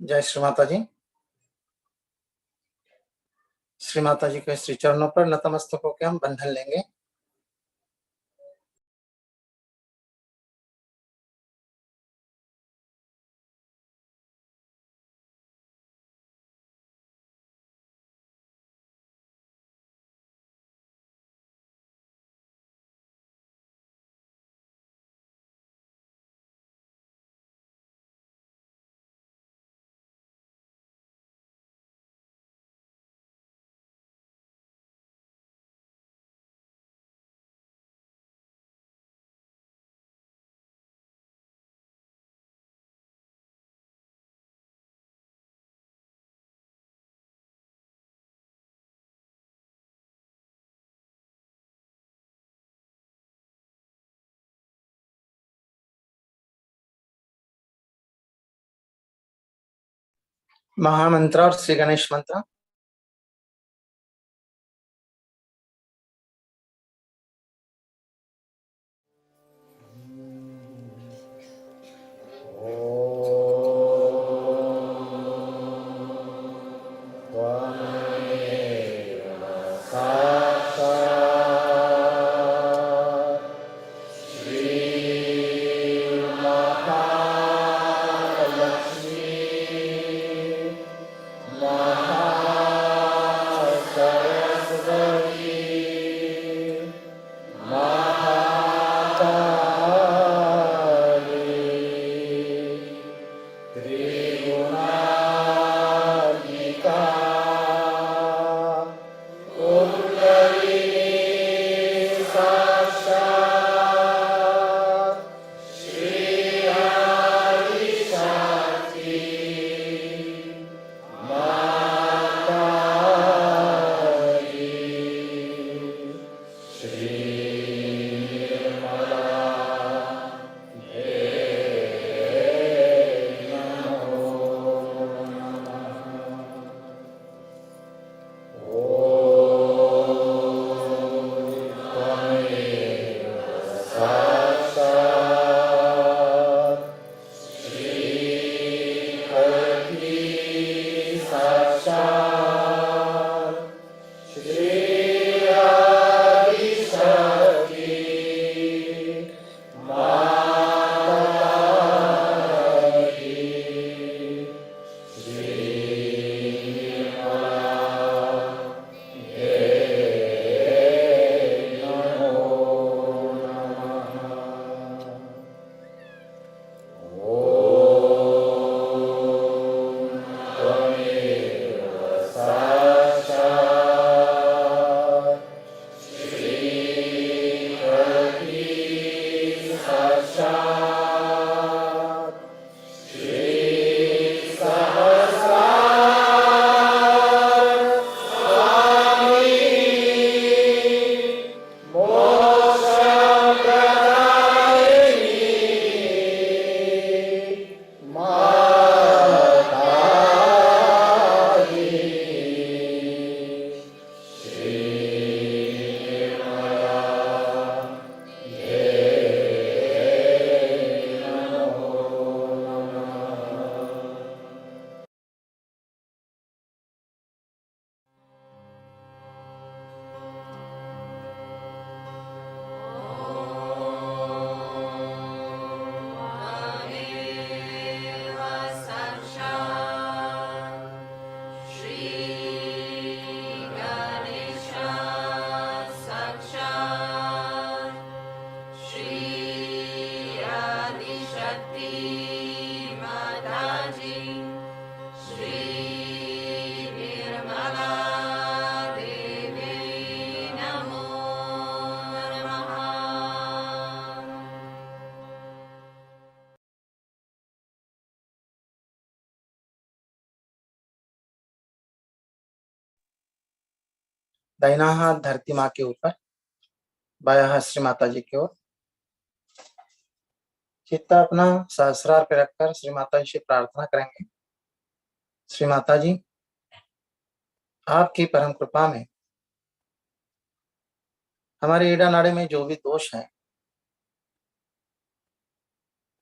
जय श्री माता जी। श्री माता जी के श्री चरणों पर नतमस्तक होकर हम बंधन लेंगे। महामंत्र और श्री गणेश मंत्र। दाहिना हाथ धरती माँ के ऊपर, बायां हाथ श्री माता जी की ओर। चित्त अपना सहस्रार पे रखकर श्री माता जी से प्रार्थना करेंगे। श्री माता जी, आपकी परम कृपा में हमारे ईड़ा नाड़े में जो भी दोष है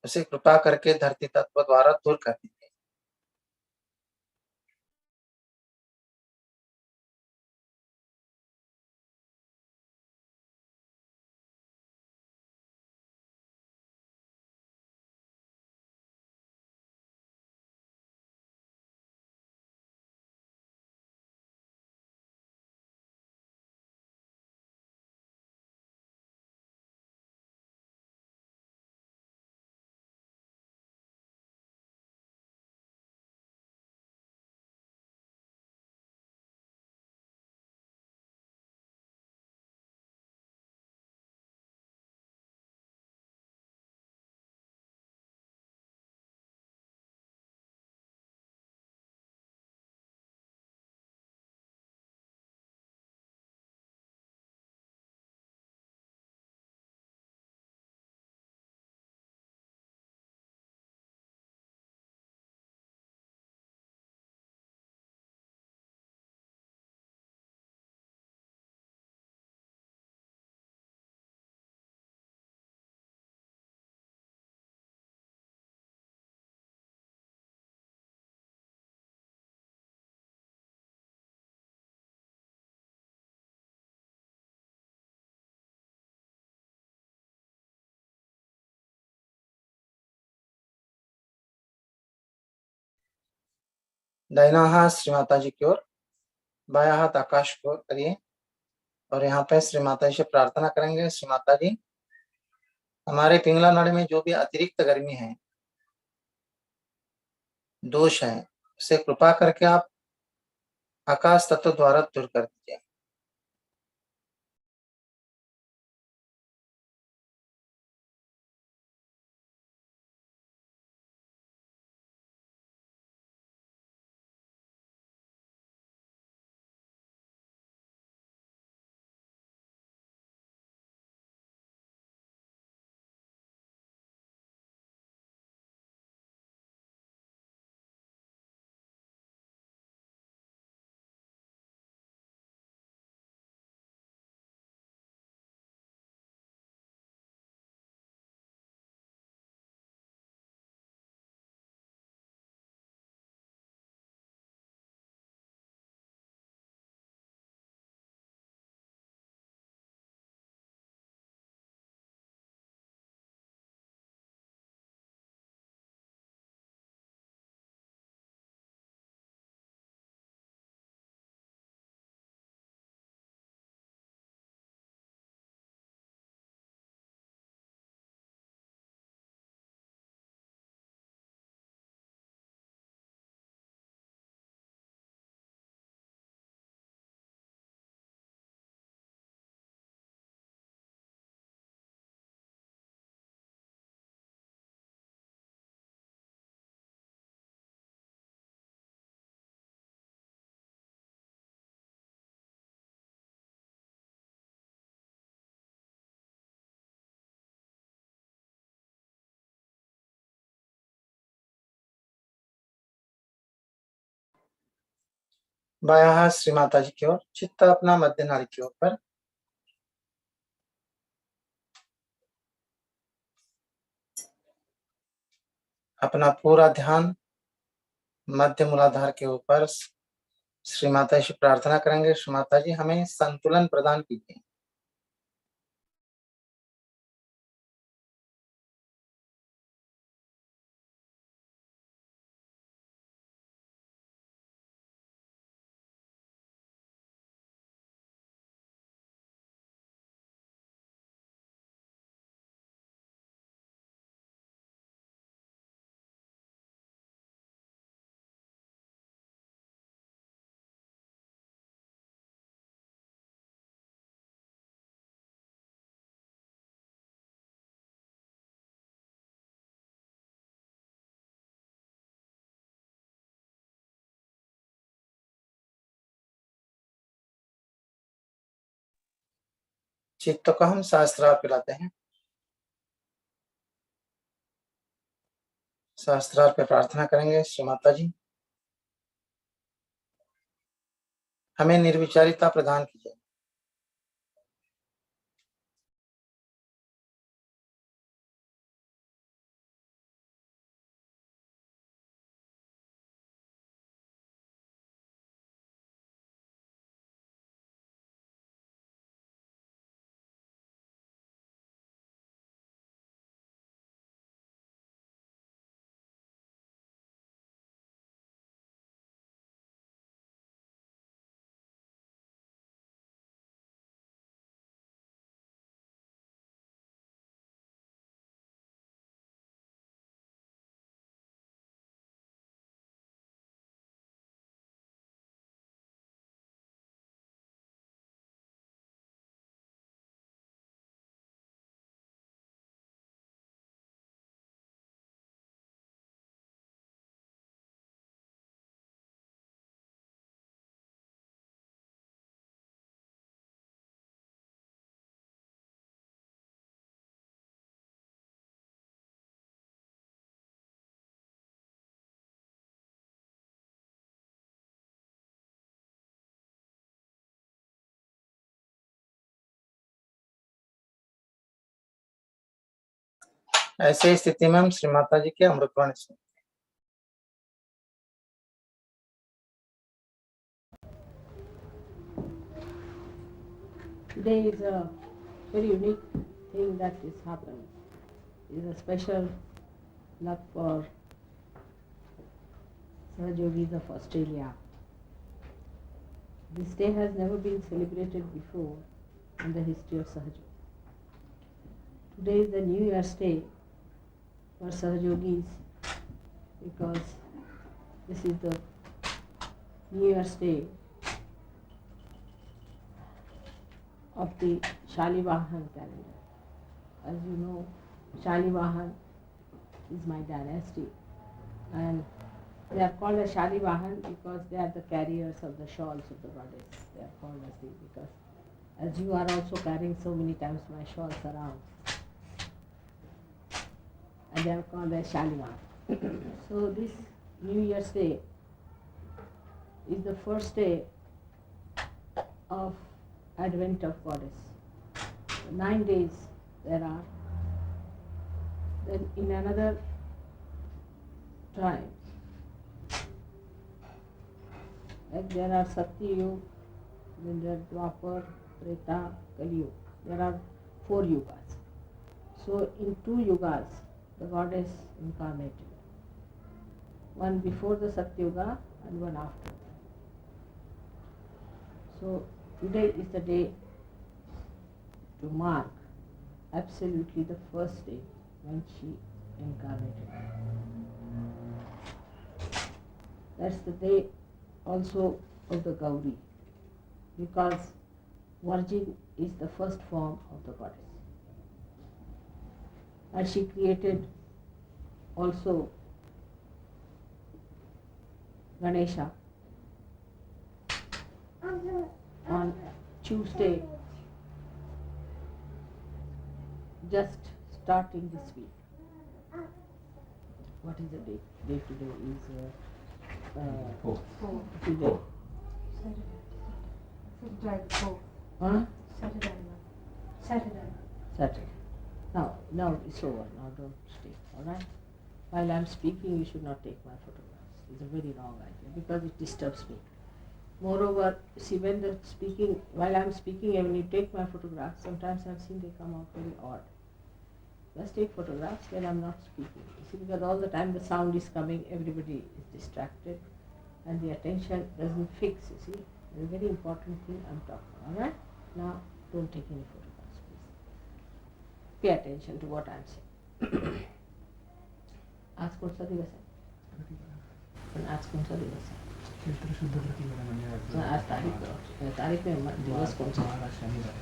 उसे कृपा करके धरती तत्व द्वारा दूर कर दीजिए। दाहिना हाथ श्री माता जी की ओर, बायां हाथ आकाश की ओर करिए और यहाँ पे श्री माता जी से प्रार्थना करेंगे। श्री माता जी, हमारे पिंगला नाड़ी में जो भी अतिरिक्त गर्मी है, दोष है, उसे कृपा करके आप आकाश तत्व द्वारा दूर कर दीजिए। बायां हाथ श्री माता जी की ओर, चित्त अपना मध्य नाड़ी के ऊपर, अपना पूरा ध्यान मध्य मूलाधार के ऊपर श्री माता जी से प्रार्थना करेंगे। श्री माता जी, हमें संतुलन प्रदान कीजिए। चित्त को हम सहस्त्रार पिलाते हैं। सहस्त्रार पे प्रार्थना करेंगे। श्री माता जी, हमें निर्विचारिता प्रदान कीजिए। ऐसे स्थिति में हम श्री माता जी के अमृतवाणी सुन। Today is a very unique thing that is happened. It is a special luck for Sahajogi of Australia. This day has never been celebrated before in the history of Sahaja. Today is the New Year's Day for Sahajogis because this is the New Year's Day of the Shalivahan calendar. As you know, Shalivahan is my dynasty, and they are called as Shalivahan because they are the carriers of the shawls of the goddess. They are called as because as you are also carrying so many times my shawls around, and they are called as Shalivahan. So this New Year's Day is the first day of Advent of Goddess. 9 days there are. Then in another time, like there are Satyayug, then there are Dwapar, Treta, Kaliyug. There are 4 yugas. So in 2 yugas, the goddess incarnated. One before the Satyuga and one after. So today is the day to mark absolutely the first day when she incarnated. That's the day also of the Gauri, because Virgin is the first form of the goddess. And she created also Ganesha on Tuesday, just starting this week. What is the date? Date today is today. Huh? Saturday. Now it's over. Now don't stay. All right. While I'm speaking, you should not take my photographs. It's a very wrong idea because it disturbs me. Moreover, see, while I'm speaking, and when you take my photographs, sometimes I've seen they come out very odd. Just take photographs when I'm not speaking. You see, because all the time the sound is coming, everybody is distracted, and the attention doesn't fix. You see, it's a very important thing I'm talking. All right. Now, don't take any photographs, please. Pay attention to what I'm saying. आज कोणता दिवस आहे? पण आज कोणता दिवस आहे? आज तारीख में दिवस कौन सा? शनिवार.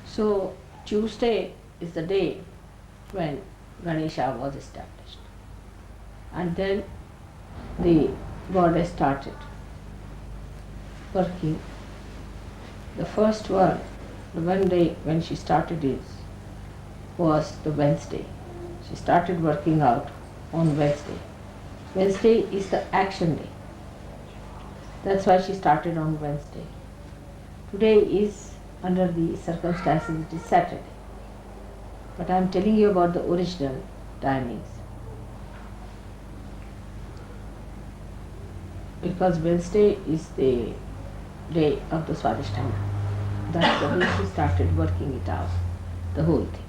So Tuesday is the day when Ganesha was established, and then the goddess started working. The first one day when she started was the Wednesday. She started working out on Wednesday. Wednesday is the action day. That's why she started on Wednesday. Today is, under the circumstances, it is Saturday. But I am telling you about the original timings. Because Wednesday is the day of the Swadhisthana. That's the day she started working it out, the whole thing.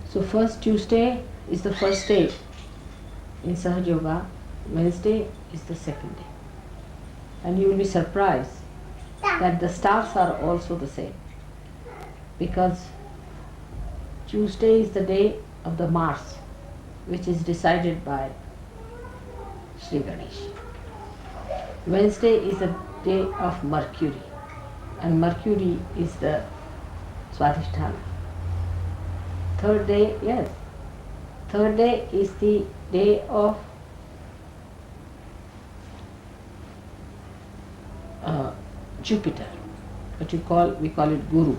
So first Tuesday is the first day in Sahaja Yoga, Wednesday is the second day. And you will be surprised that the stars are also the same, because Tuesday is the day of the Mars, which is decided by Shree Ganesh. Wednesday is the day of Mercury, and Mercury is the Swadhisthana. Third day is the day of Jupiter. We call it Guru.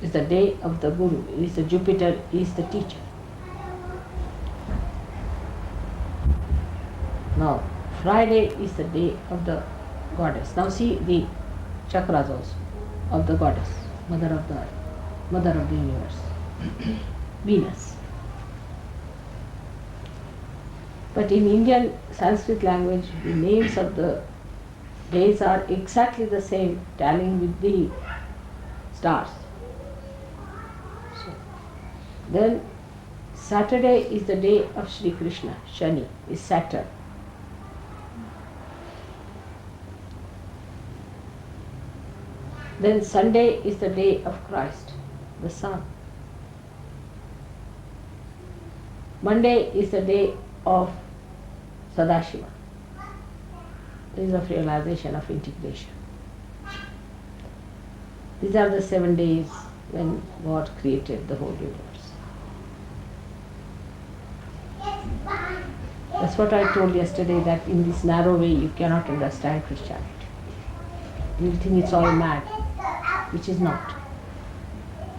It's the day of the Guru. Jupiter is the teacher. Now Friday is the day of the goddess. Now see the chakras also of the goddess, mother of the earth, mother of the universe. Venus. But in Indian Sanskrit language, the names of the days are exactly the same, tallying with the stars. So, then Saturday is the day of Shri Krishna. Shani is Saturn. Then Sunday is the day of Christ, the Son. Monday is the day of Sadashiva. Days of realization, of integration. These are the 7 days when God created the whole universe. That's what I told yesterday, that in this narrow way you cannot understand Christianity. You think it's all mad, which is not.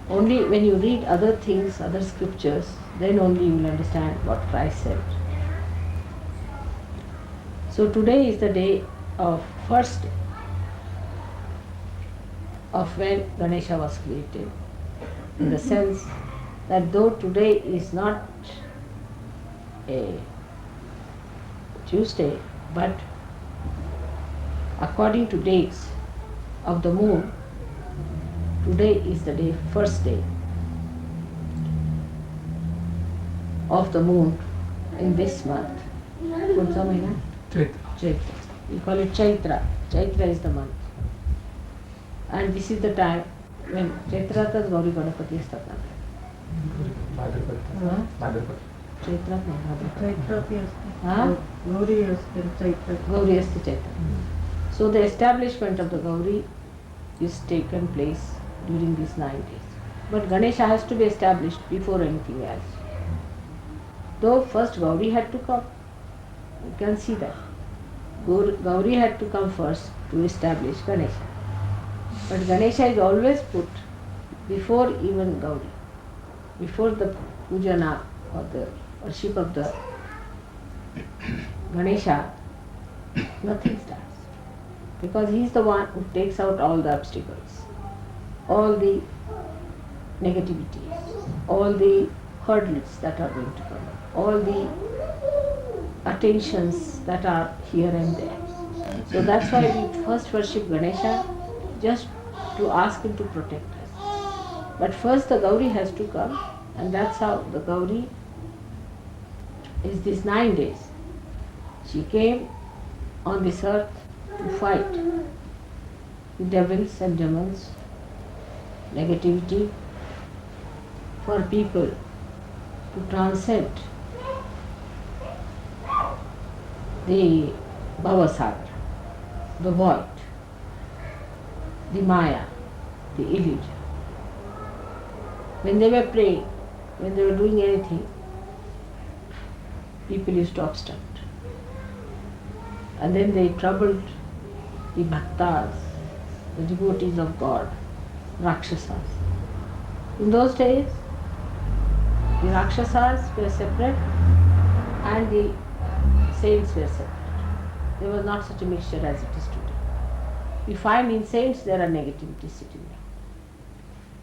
Only when you read other things, other scriptures, then only you will understand what Christ said. So today is the day of first day of when Ganesha was created, in the sense that though today is not a Tuesday, but according to dates of the moon, today is the day, first day of the moon in this month. Kunsa mahina? Chaitra. We call it Chaitra. Chaitra is the month. And this is the time when Chaitratas Gauri Ganapati is Stapna. Chaitra Gauri is the Chaitra. So the establishment of the Gauri is taken place during these 9 days. But Ganesha has to be established before anything else. Though first Gauri had to come. You can see that. Gauri had to come first to establish Ganesha. But Ganesha is always put before even Gauri. Before the pujana or the worship of the Ganesha, nothing starts. Because he is the one who takes out all the obstacles, all the negativities, all the hurdles that are going to come, all the attentions that are here and there. So that's why we first worship Ganesha, just to ask him to protect us. But first the Gauri has to come, and that's how the Gauri is these 9 days. She came on this earth to fight devils and demons, negativity, for people to transcend the Bhavasagar, the void, the Maya, the illusion. When they were praying, when they were doing anything, people used to obstruct. And then they troubled the bhaktas, the devotees of God, Rakshasas. In those days, the Rakshasas were separate and the saints were separate. There was not such a mixture as it is today. We find in saints there are negativity sitting there.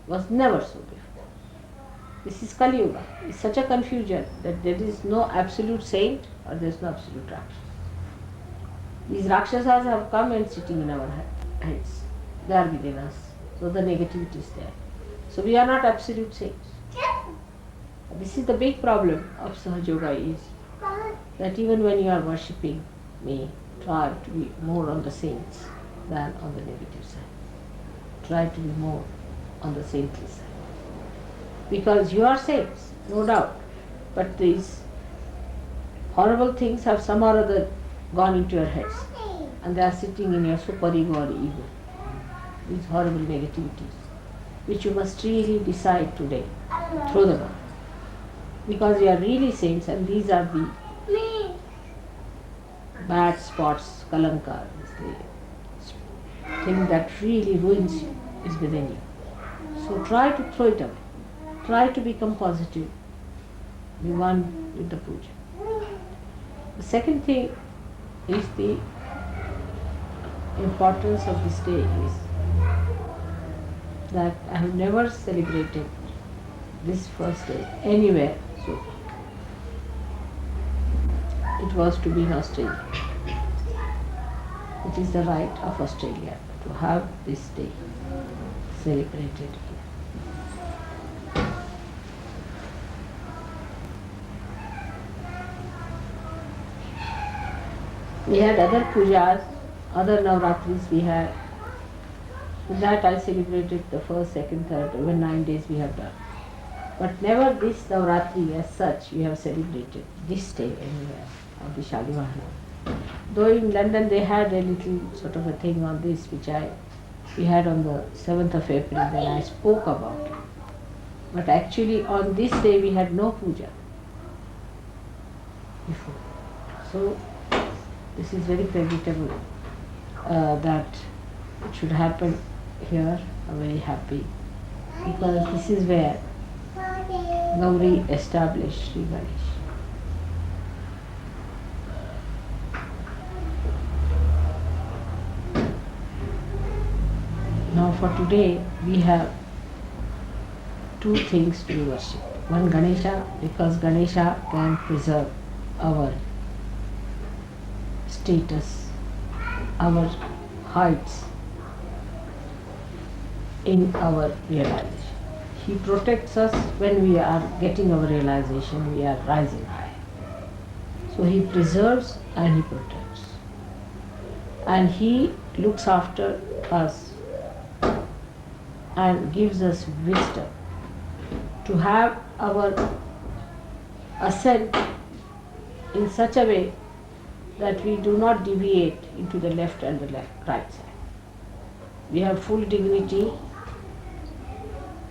It was never so before. This is Kali Yuga. It's such a confusion that there is no absolute saint or there is no absolute Rakshasa. These Rakshasas have come and sitting in our heads. They are within us. So the negativity is there. So we are not absolute saints. This is the big problem of Sahaja Yoga, is that even when you are worshipping me, try to be more on the saints than on the negative side. Try to be more on the saintly side. Because you are saints, no doubt. But these horrible things have somehow or other gone into your heads. And they are sitting in your super ego or ego. These horrible negativities, which you must really decide today. Throw them out. Because you are really saints, and these are the bad spots, kalanka, the thing that really ruins you is within you. So try to throw it away. Try to become positive. Be one with the puja. The second thing is the importance of this day is that I have never celebrated this first day anywhere. So it was to be in Australia. It is the right of Australia to have this day celebrated here. We had other pujas, other Navratris we had. With that I celebrated the first, second, third, even 9 days we have done. But never this Navratri as such we have celebrated this day anywhere of the Shalimahana. Though in London they had a little sort of a thing on this which we had on the 7th of April, then I spoke about it. But actually on this day we had no puja before. So this is very creditable that it should happen here. I'm very happy because this is where Gauri established Shree Ganesh. Now for today we have two things to be worshipped. One Ganesha, because Ganesha can preserve our status, our heights in our realization. He protects us when we are getting our realization, we are rising high. So he preserves and he protects. And he looks after us and gives us wisdom to have our ascent in such a way that we do not deviate into the left and the right side. We have full dignity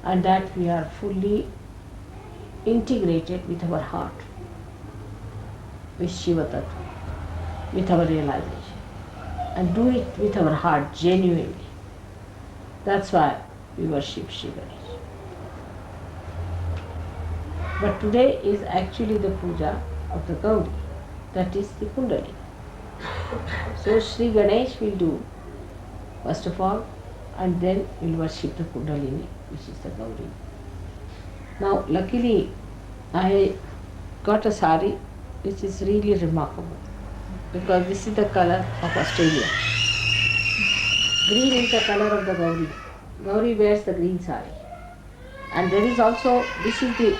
and that we are fully integrated with our heart, with Shiva Tattva, with our realization, and do it with our heart genuinely. That's why we worship Shree Ganesh. But today is actually the puja of the Gauri, that is the Kundalini. So Shree Ganesh will do first of all, and then we'll worship the Kundalini, which is the Gauri. Now luckily I got a sari which is really remarkable because this is the color of Australia. Green is the color of the Gauri. Gauri wears the green sari. And there is also, this is the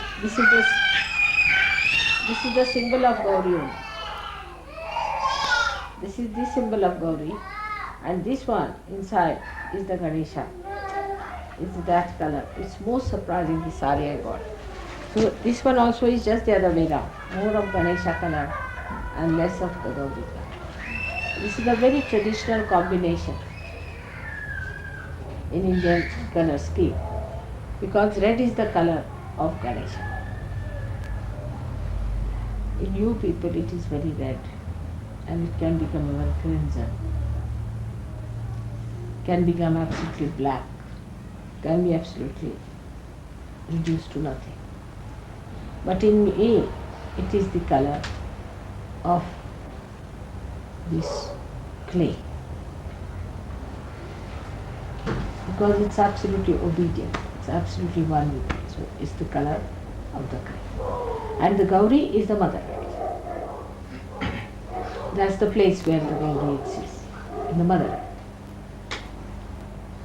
symbol of Gauri only. This is the symbol of Gauri, and this one inside is the Ganesha. It's that color. It's most surprising, the sari I got. So this one also is just the other way round. More of Ganesha color and less of the Gauri color. This is a very traditional combination in Indian color scheme because red is the color of Ganesha. In you people it is very red and it can become even crimson, can become absolutely black, can be absolutely reduced to nothing. But in me it is the color of this clay because it's absolutely obedient, it's absolutely one with it. So it's the color of the clay. And the Gauri is the mother. That's the place where the Gauri exists, in the mother.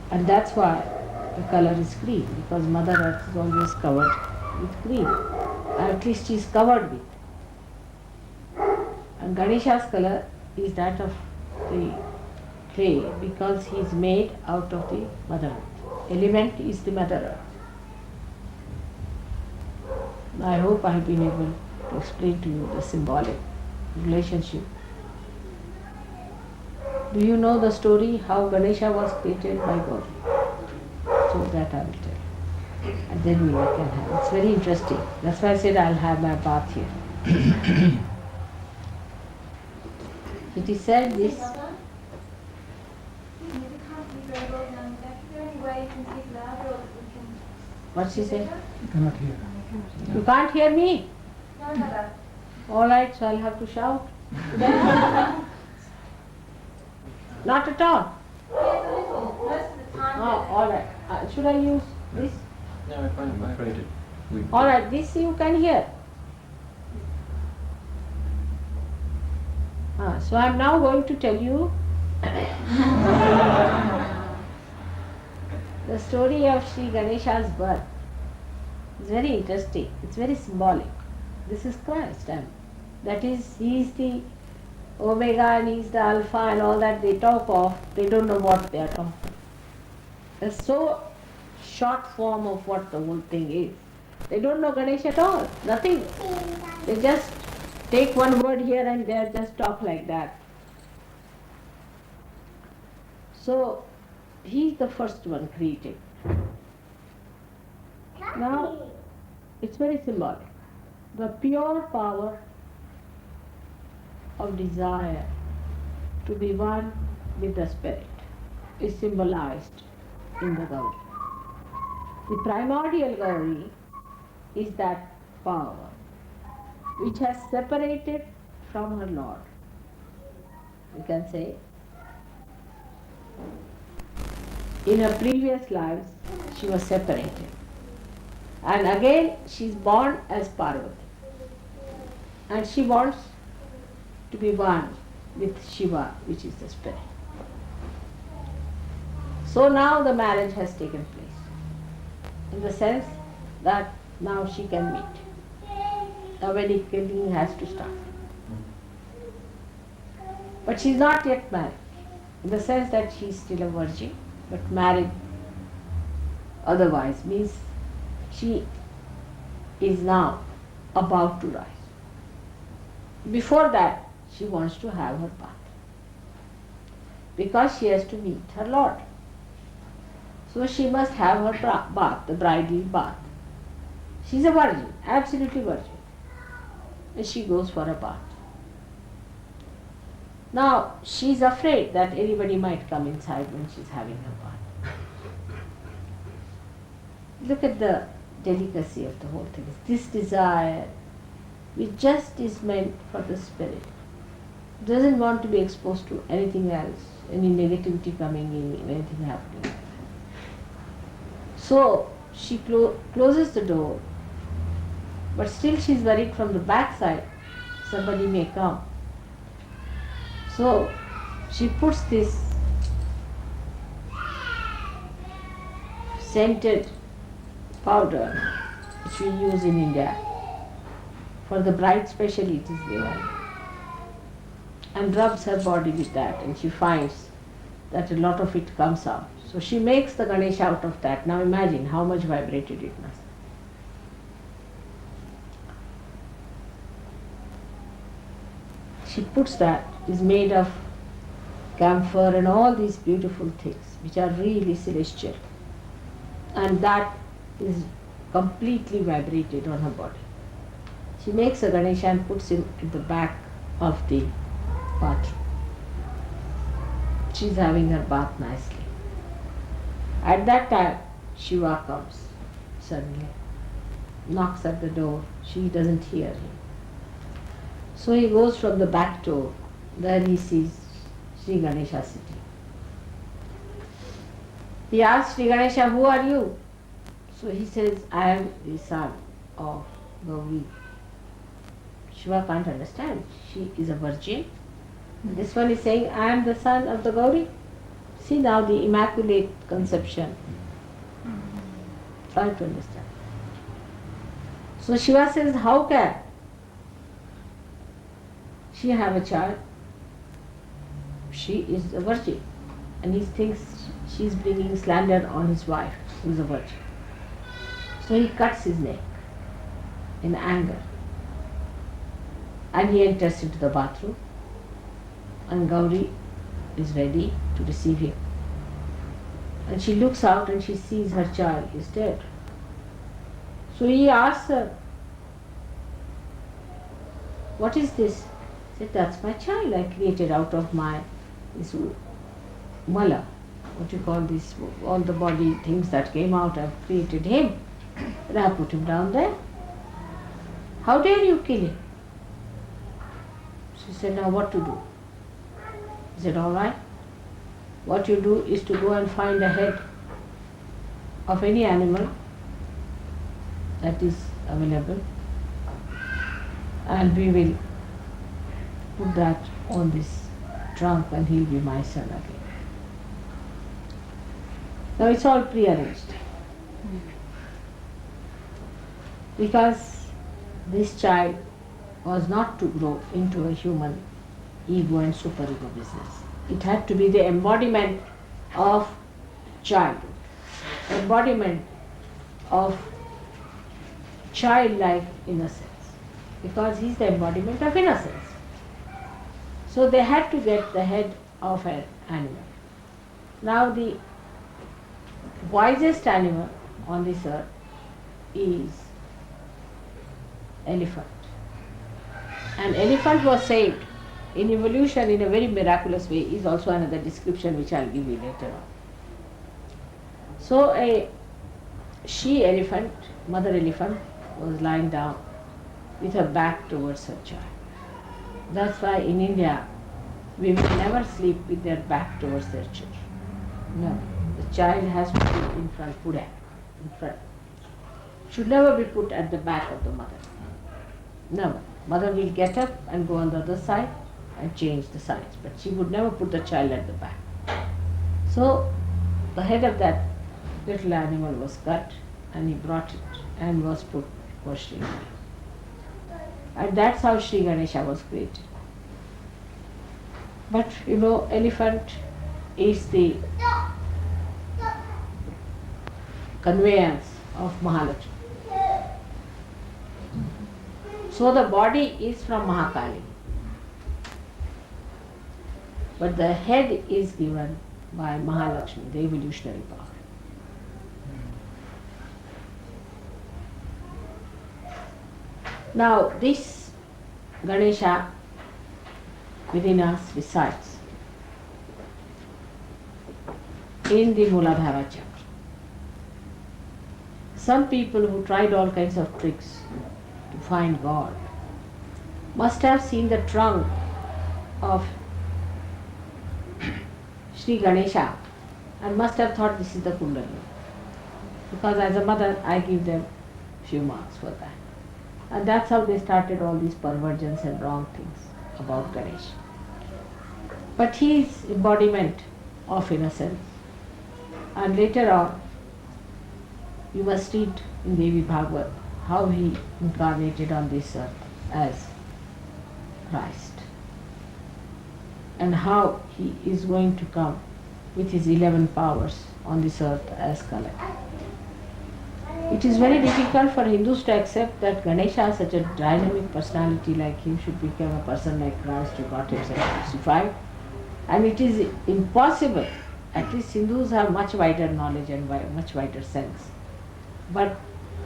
And that's why the color is green, because Mother Earth is always covered with green. At least she is covered with. And Ganesha's color is that of the clay because he is made out of the Mother Earth. Element is the Mother Earth. I hope I have been able to explain to you the symbolic relationship. Do you know the story how Ganesha was created by God? So that I will tell you. And then we can have. It's very interesting. That's why I said I'll have my bath here. It is said this. What she said? You cannot hear. You can't hear me? All right, so I'll have to shout. Not at all. Oh, all right. Should I use this? No, we're fine. I'm afraid it. All right, this you can hear. So I'm now going to tell you the story of Shree Ganesha's birth. It's very interesting. It's very symbolic. This is Christ, and that is, he is the Omega and he's the alpha and all that they talk of, they don't know what they are talking. It's so short form of what the whole thing is. They don't know Ganesh at all, nothing. They just take one word here and there, just talk like that. So he's the first one created. Now it's very symbolic. The pure power of desire to be one with the spirit is symbolized in the Gauri. The primordial Gauri is that power which has separated from her Lord. We can say in her previous lives she was separated, and again she is born as Parvati, and she wants to be one with Shiva, which is the spirit. So now the marriage has taken place, in the sense that now she can meet. The wedding has to start. But she is not yet married, in the sense that she is still a virgin, but married otherwise means she is now about to rise. Before that, she wants to have her bath, because she has to meet her Lord. So she must have her bath, the bridal bath. She is a virgin, absolutely virgin, and she goes for a bath. Now she is afraid that anybody might come inside when she is having her bath. Look at the delicacy of the whole thing. This desire, which just is meant for the spirit, doesn't want to be exposed to anything else, any negativity coming in, anything happening. So she closes the door, but still she is worried from the back side somebody may come. So she puts this scented powder which we use in India. For the bride specially it is there, and rubs her body with that, and she finds that a lot of it comes out. So she makes the Ganesh out of that. Now imagine how much vibrated it must. She puts that, is made of camphor and all these beautiful things which are really celestial, and that is completely vibrated on her body. She makes a Ganesha and puts him at the back of the bathroom. She is having her bath nicely. At that time, Shiva comes suddenly, knocks at the door. She doesn't hear him. So he goes from the back door. There he sees Shree Ganesha sitting. He asks Shree Ganesha, "Who are you?" So he says, "I am the son of Gauri." Shiva can't understand. She is a virgin. This one is saying, "I am the son of the Gauri." See now the immaculate conception. Try to understand. So Shiva says, "How can she have a child? She is a virgin." And he thinks she is bringing slander on his wife, who is a virgin. So he cuts his neck in anger. And he enters into the bathroom, and Gauri is ready to receive him. And she looks out and she sees her child is dead. So he asks her, "What is this?" She said, "That's my child I created out of this mala." What you call this, all the body things that came out, I've created him. And I put him down there. How dare you kill him? She said, "Now what to do?" He said, "All right. What you do is to go and find a head of any animal that is available, and we will put that on this trunk, and he'll be my son again." Now it's all prearranged. Because this child was not to grow into a human ego and superego business. It had to be the embodiment of childhood, embodiment of childlike innocence, because he's the embodiment of innocence. So they had to get the head of an animal. Now the wisest animal on this earth is elephant. An elephant was saved in evolution in a very miraculous way is also another description which I'll give you later on. So a she elephant, mother elephant, was lying down with her back towards her child. That's why in India women never sleep with their back towards their children. No, the child has to be in front, put in front. Should never be put at the back of the mother. Never. Mother will get up and go on the other side and change the sides, but she would never put the child at the back. So the head of that little animal was cut and he brought it and was put for Shree Ganesh. And that's how Shree Ganesha was created. But you know, elephant is the conveyance of Mahalakshmi. So the body is from Mahakali, but the head is given by Mahalakshmi, the evolutionary power. Now this Ganesha within us resides in the Muladhara chakra. Some people who tried all kinds of tricks to find God must have seen the trunk of Shree Ganesha and must have thought this is the Kundalini. Because as a mother I give them few marks for that. And that's how they started all these perversions and wrong things about Ganesh. But he is embodiment of innocence. And later on, you must read in Devi Bhagavad how he incarnated on this earth as Christ. And how he is going to come with his 11 powers on this earth as Kala. It is very difficult for Hindus to accept that Ganesha, such a dynamic personality like him, should become a person like Christ who got himself crucified. And it is impossible, at least Hindus have much wider knowledge and much wider sense. But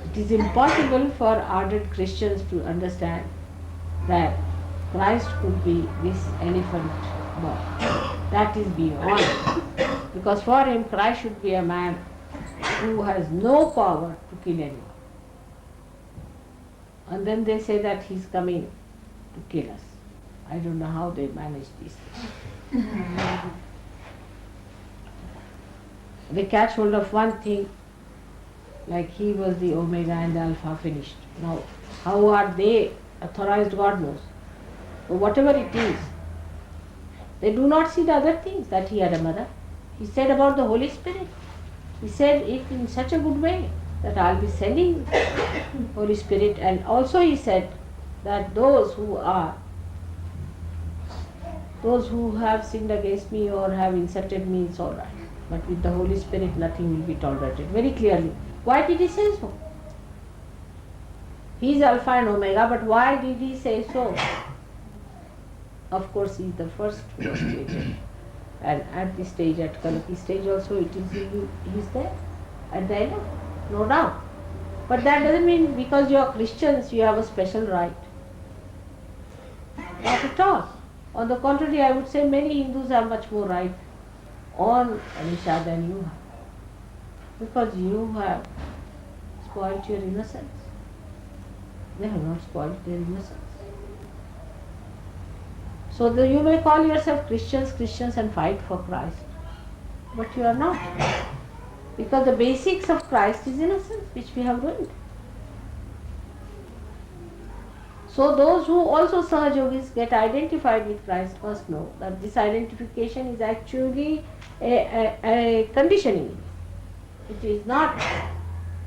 it is impossible for ardent Christians to understand that Christ could be this elephant boy. That is beyond. Because for him, Christ should be a man who has no power to kill anyone. And then they say that he's coming to kill us. I don't know how they manage these things. They catch hold of one thing, like he was the Omega and the Alpha finished. Now, how are they authorized, God knows. But whatever it is, they do not see the other things, that he had a mother. He said about the Holy Spirit. He said it in such a good way that I'll be sending Holy Spirit. And also he said that those who have sinned against me or have insulted me, it's all right. But with the Holy Spirit, nothing will be tolerated. Very clearly. Why did he say so? He is Alpha and Omega, but why did he say so? Of course, he is the first who was created. And at this stage, at Kalaki stage also, it is he is there at the end, no doubt. But that doesn't mean because you are Christians, you have a special right. Not at all. On the contrary, I would say many Hindus have much more right on Ganesha than you have. Because you have spoiled your innocence. They have not spoiled their innocence. So you may call yourself Christians and fight for Christ. But you are not. Because the basics of Christ is innocence, which we have ruined. So those who also Sahajogis get identified with Christ must know that this identification is actually a conditioning. It is not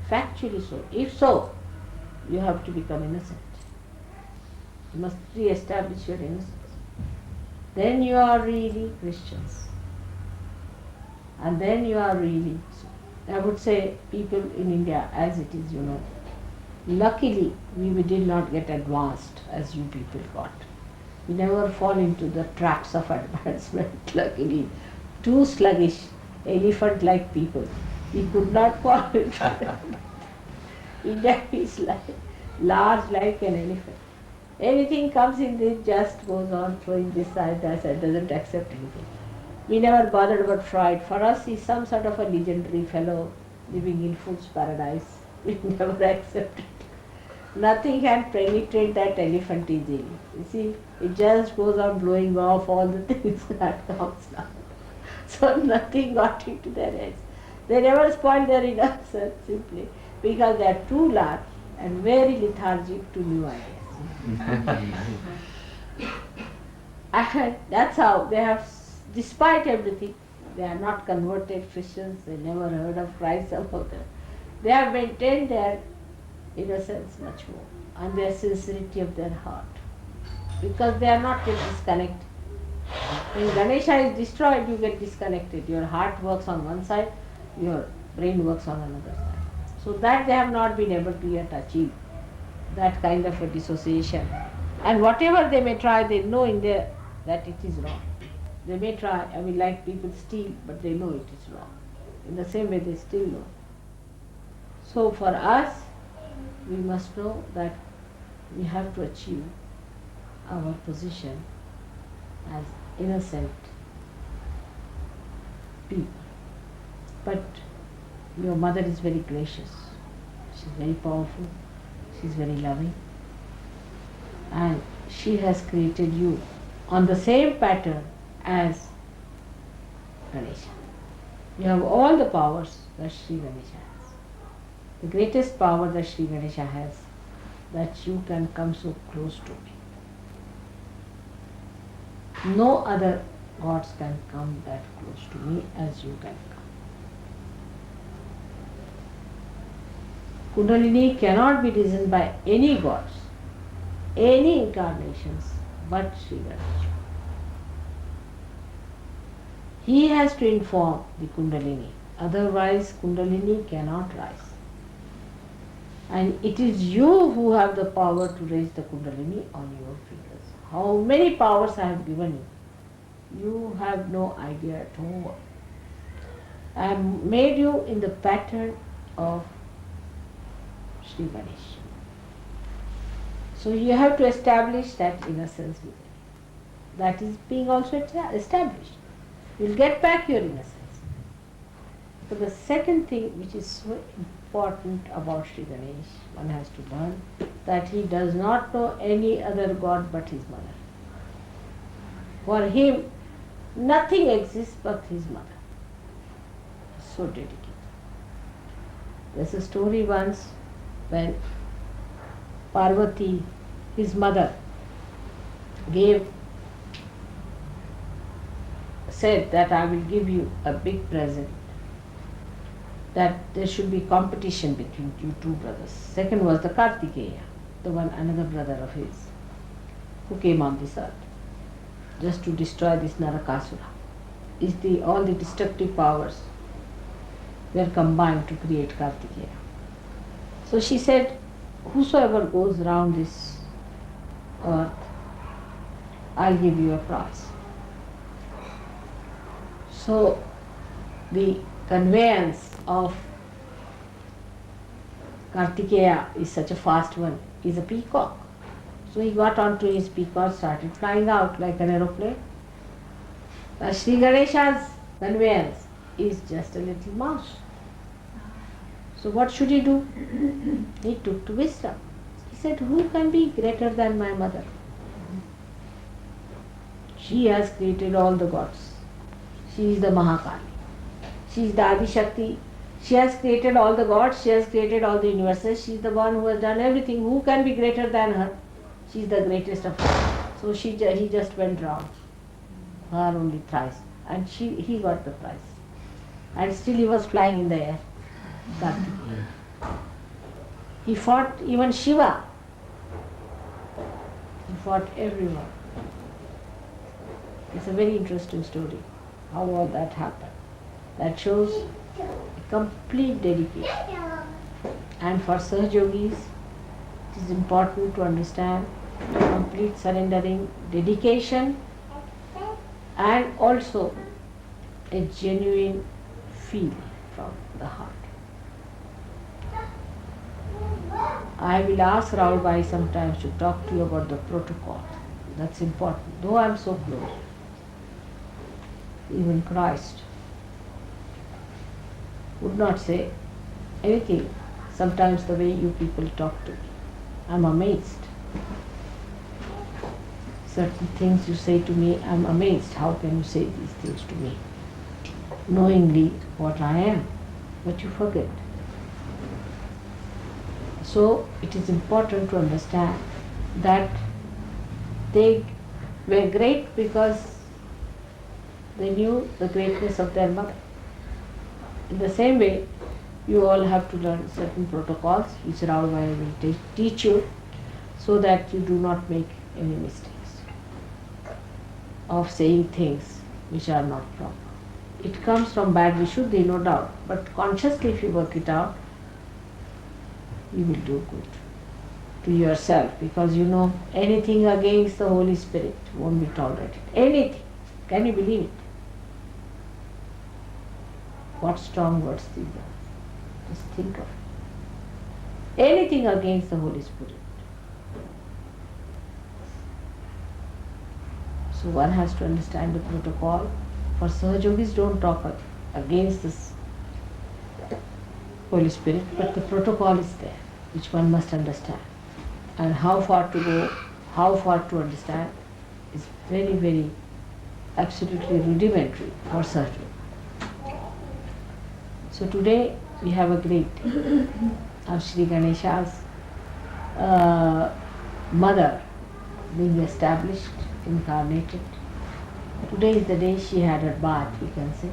factually so. If so, you have to become innocent. You must re-establish your innocence. then you are really Christians. And then you are really, I would say, people in India as it is, luckily we did not get advanced as you people got. We never fall into the traps of advancement, luckily. Too sluggish, elephant-like people. We could not fall into that. India is large like an elephant. Anything comes in this just goes on throwing this side, that side, doesn't accept anything. We never bothered about Freud. For us, he's some sort of a legendary fellow living in fool's paradise. We never accepted. Nothing can penetrate that elephant easily. You see, it just goes on blowing off all the things that comes now. So nothing got into their heads. They never spoil their innocence simply because they are too large and very lethargic to new ideas. And that's how they have, despite everything, they are not converted Christians, they never heard of Christ about them. They have maintained their innocence much more and their sincerity of their heart because they are not yet disconnected. When Ganesha is destroyed, you get disconnected. Your heart works on one side, your brain works on another side. So that they have not been able to yet achieve, that kind of a dissociation. And whatever they may try, they know in there that it is wrong. They may try, like people steal, but they know it is wrong. In the same way they still know. So for us, we must know that we have to achieve our position as innocent people. But your mother is very gracious. She's very powerful. She's very loving. And she has created you on the same pattern as Ganesha. You have all the powers that Shree Ganesha has. The greatest power that Shree Ganesha has, that you can come so close to me. No other gods can come that close to me as you can come. Kundalini cannot be risen by any gods, any incarnations, but Shree Ganesha. He has to inform the Kundalini, otherwise Kundalini cannot rise. And it is you who have the power to raise the Kundalini on your fingers. How many powers I have given you, you have no idea at all. I have made you in the pattern of Shree Ganesh. So you have to establish that innocence within you. That is being also established. You will get back your innocence. So the second thing which is so important about Shree Ganesh, one has to learn that he does not know any other god but his mother. For him, nothing exists but his mother. So dedicated. There's a story once when Parvati, his mother, said that I will give you a big present, that there should be competition between you two brothers. Second was the Kartikeya, another brother of his, who came on this earth just to destroy this Narakasura. All the destructive powers were combined to create Kartikeya. So she said, whosoever goes around this earth, I'll give you a prize. So the conveyance of Kartikeya is such a fast one, is a peacock. So he got onto his peacock, started flying out like an aeroplane. Shree Ganesha's conveyance is just a little mouse. So what should he do? He took to wisdom. He said, who can be greater than my mother? She has created all the gods. She is the Mahakali. She is the Adi Shakti. She has created all the gods. She has created all the universes. She is the one who has done everything. Who can be greater than her? She is the greatest of all. So he just went round her only thrice. And he got the prize. And still he was flying in the air. He fought even Shiva. He fought everyone. It's a very interesting story, how all that happened. That shows a complete dedication. And for Sahaja Yogis, it is important to understand complete surrendering, dedication, and also a genuine feel from the heart. I will ask Rahul Bhai sometimes to talk to you about the protocol. That's important. Though I am so close, even Christ would not say anything. Sometimes the way you people talk to me, I'm amazed. Certain things you say to me, I'm amazed. How can you say these things to me? Knowingly what I am, but you forget. So it is important to understand that they were great because they knew the greatness of their mother. In the same way, you all have to learn certain protocols which Rahul Bhai will teach you so that you do not make any mistakes of saying things which are not proper. It comes from bad vishuddhi, no doubt, but consciously if you work it out, you will do good to yourself, because you know anything against the Holy Spirit won't be tolerated. Anything. Can you believe it? What strong words these are. Just think of it. Anything against the Holy Spirit. So one has to understand the protocol. For Sahaja Yogis, don't talk against this Holy Spirit, but the protocol is there, which one must understand. And how far to go, how far to understand is very, very absolutely rudimentary for Sahaja Yoga. So today we have a great day of Shree Ganesha's mother being established, incarnated. Today is the day she had her bath, we can say.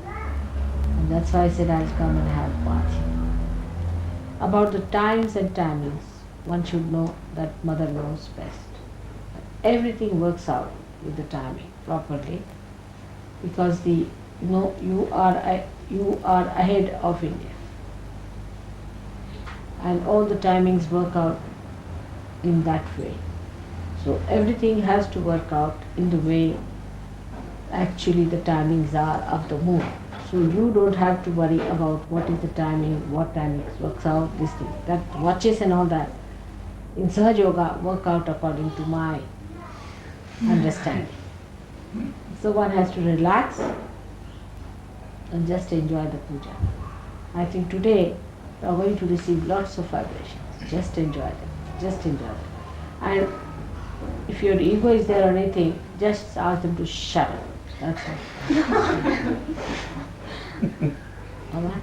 And that's why I said I'll come and have bath here. About the times and timings, one should know that mother knows best. Everything works out with the timing properly, because you are ahead of India, and all the timings work out in that way. So everything has to work out in the way actually the timings are of the moon. So you don't have to worry about what is the timing, what time it works out, this thing. That watches and all that in Sahaja Yoga work out according to my understanding. So one has to relax and just enjoy the puja. I think today you are going to receive lots of vibrations. Just enjoy them. Just enjoy them. And if your ego is there or anything, just ask them to shut up. That's all. All right?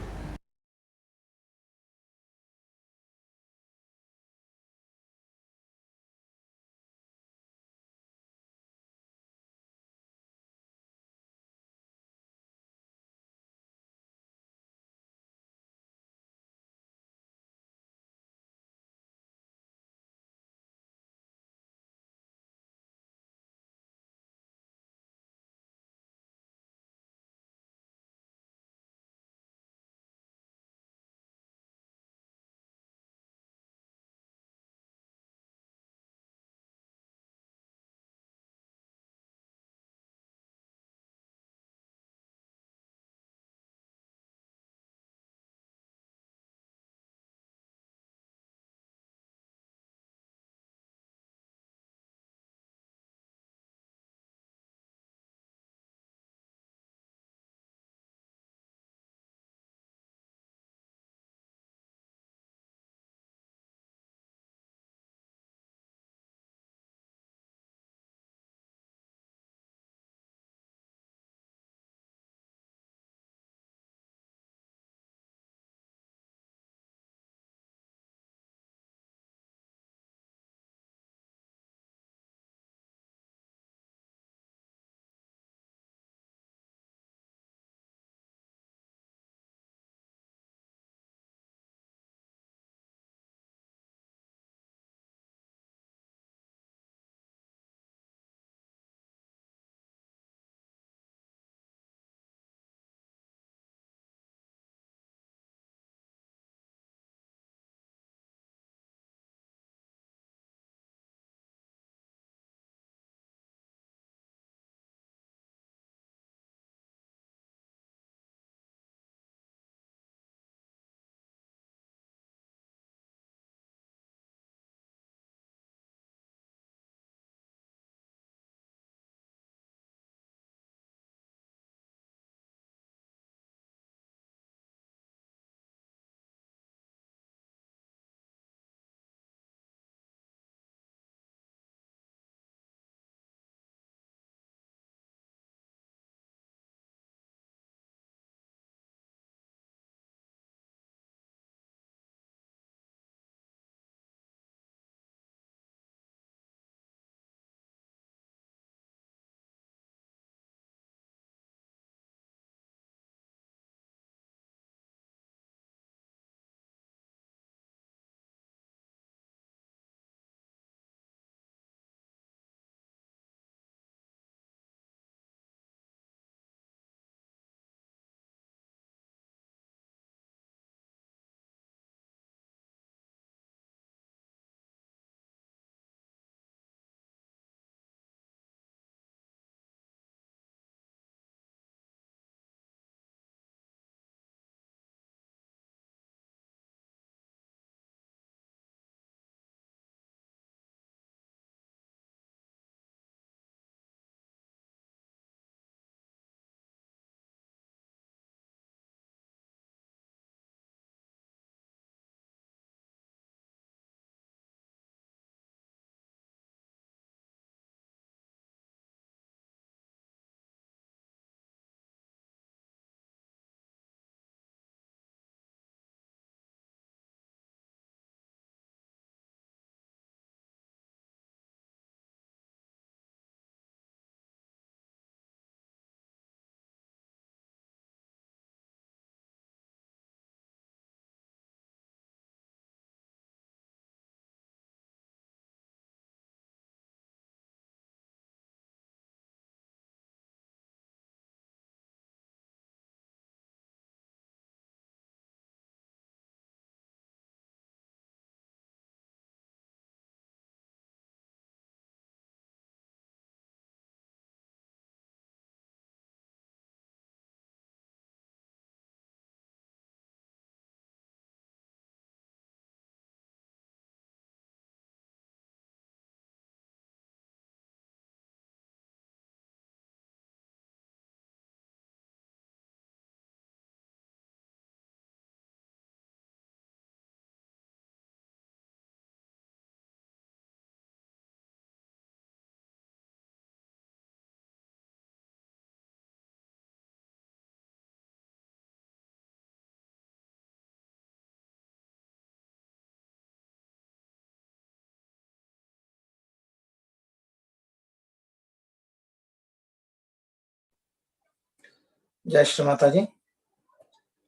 जय श्री माता जी।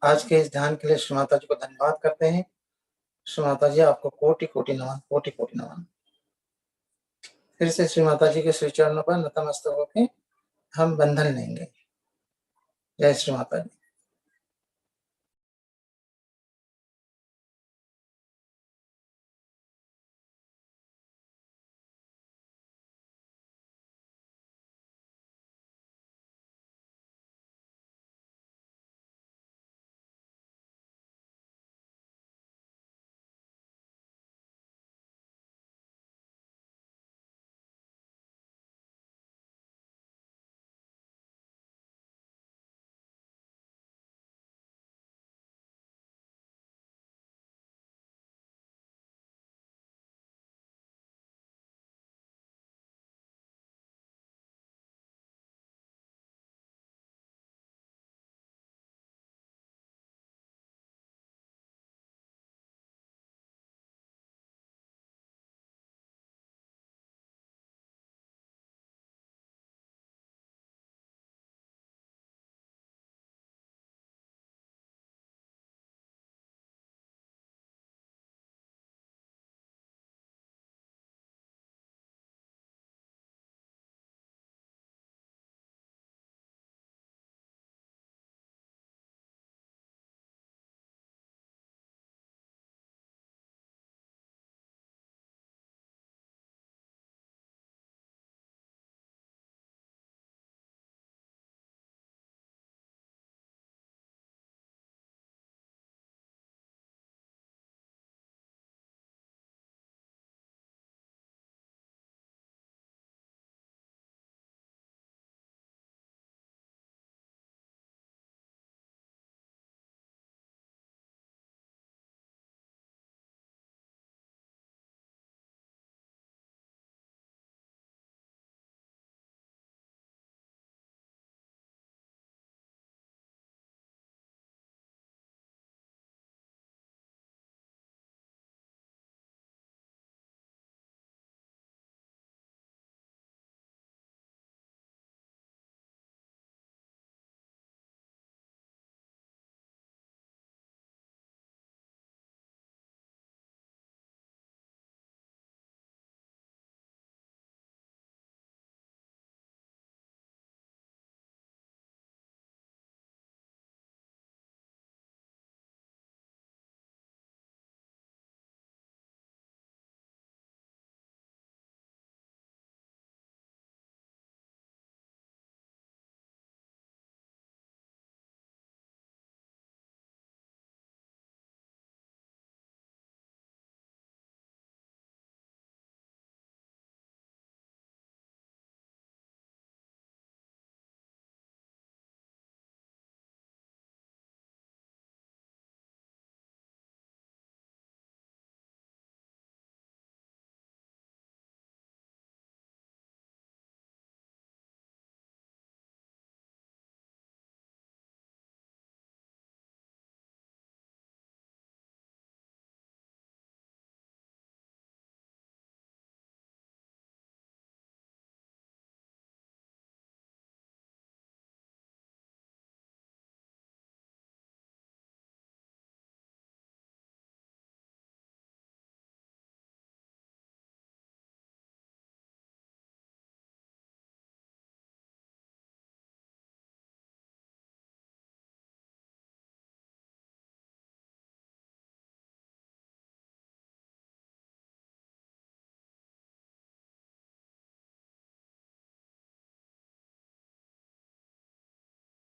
आज के इस ध्यान के लिए श्री माता जी को धन्यवाद करते हैं। श्री माता जी आपको कोटि कोटि नमन, कोटि कोटि नमन। फिर से श्री माता जी के श्री चरणों पर नतमस्तक होकर हम बंधन लेंगे। जय श्री माता जी।